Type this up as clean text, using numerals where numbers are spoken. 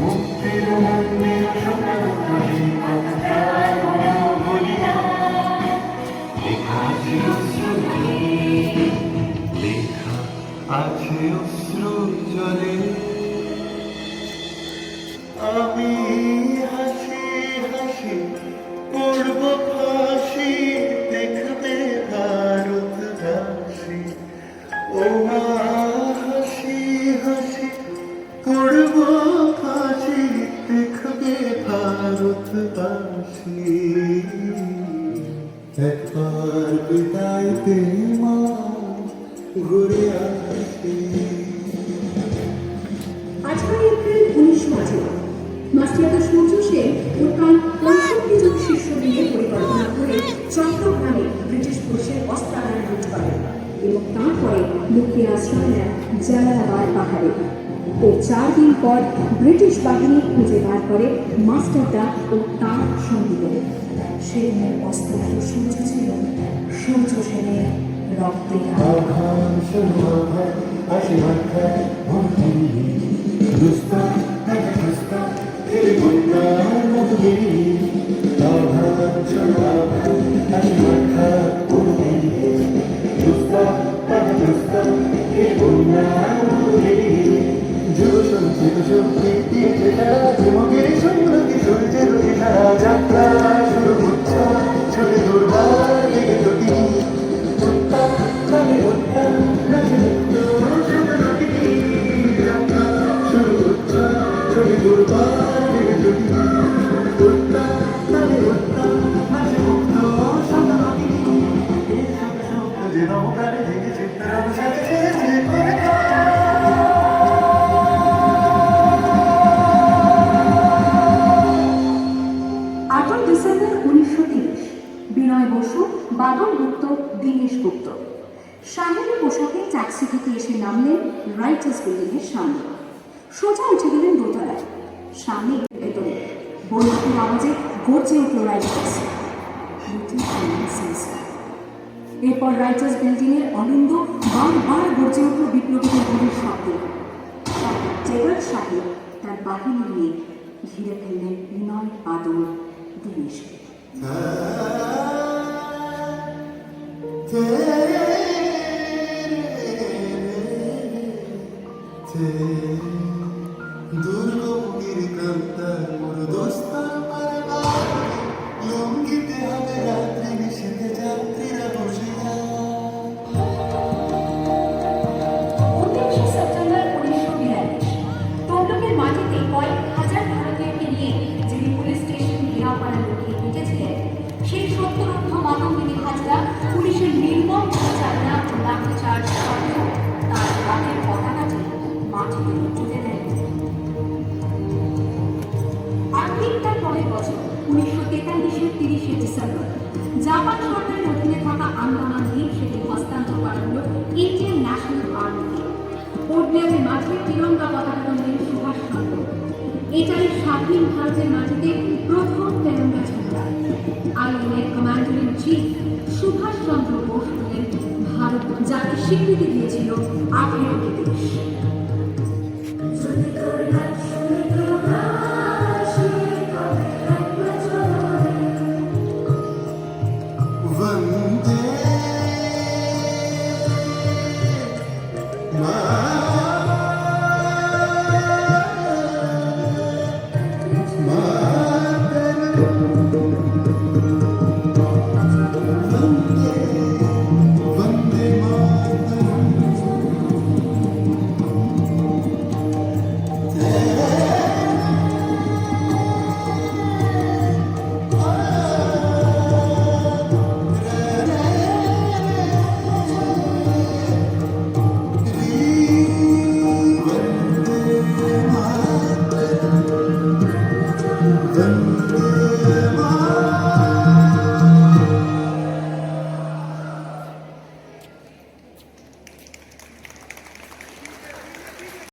মুক্তির মন্দির সোনালি কথা বলি না, লেখা আছে অশ্রুতে, লেখা আছে অশ্রু জলে। আমি হাসি হাসি পড়ব ফাঁসি, দেখবে ভারতবাসী। ও মা হাসি হাসি পড়ব ফাঁসি, দেখবে ভারতবাসী। একবার বিদায় দে মা, ঘুরে আসি। 18 এপ্রিল 1918 মাস্টারদা সূর্য সেন ও তার 65 জন শিষ্য মিলে পরিকল্পনা করে চট্টগ্রামে ব্রিটিশ পুলিশের অস্ত্রাগার লুট করেন এবং তারপরে লুকিয়ে আশ্রয় নেন জালালাবাদ পাহাড়ে। এর 4 দিন পর ব্রিটিশ বাহিনী খুঁজে বার করে মাস্টারদা ও তার সঙ্গীদের। সেদিনের অস্ত্রাগার সূর্য ছিল সূর্য সেনের রক্তে যাত্রা শুরু হচ্ছে, ছুটে দুর্বার লেগে যদি ডিসেম্বর 1930 বিনয় বসু, বাদল গুপ্ত, দীনেশ গুপ্ত সামনে পোশাকে ট্যাক্সি থেকে এসে নামলেন রাইটার্স বিল্ডিং এর সামনে। সোজা উঠে গেলেন দোতলায়। সামনে ভেতরে বন্দুকের আওয়াজে গর্জে উঠল রাইটার্স। এরপর রাইটার্স বিল্ডিং এর অলিন্দ বারবার গর্জে উঠল বিপ্লবীদের গুলির শব্দে। জেগার সাহেব তার বাহিনী নিয়ে ঘিরে ফেললেন বিনয়, বাদল, দীনেশকে। দুর্গমুখীর কান্তার মোর দোস্তার পারবার, লঙ্গিতে হবে রাত্রি নিষেধে যাত্রীরা বসে যায়। 29 সেপ্টেম্বর 1942 তমলুকের মাটিতে কয়েক হাজার ভারতীয়কে নিয়ে যিনি পুলিশ স্টেশন ঘেরাও করা লুকিয়ে উঠেছিলেন, সেই 70 মাতঙ্গিনী হাজরা পুলিশের নির্মম চালনা ও লাঠিচার্জ সত্ত্বেও তার রাতের পতাকাটি মাটিতে তুলে দেন। আর ঠিক তার পরের বছর 1943-এর 30 ডিসেম্বর জাপান সরকারের অধীনে থাকা আন্দামান দ্বীপ সেটি হস্তান্তর করা হল ইন্ডিয়ান ন্যাশনাল আর্মিকে। পোর্টব্লেয়ারের মাঠে তিরঙ্গা পতাকা টানলেন সুভাষচন্দ্র। এটাই স্বাধীন ভারতের মাটিতে প্রথম তেরঙ্গা ঝান্ডা। আইএনএর commander in chief Subhash Chandra Bose হলেন ভারত যাকে স্বীকৃতি দিয়েছিল 18টি দেশ। वंदे वंदे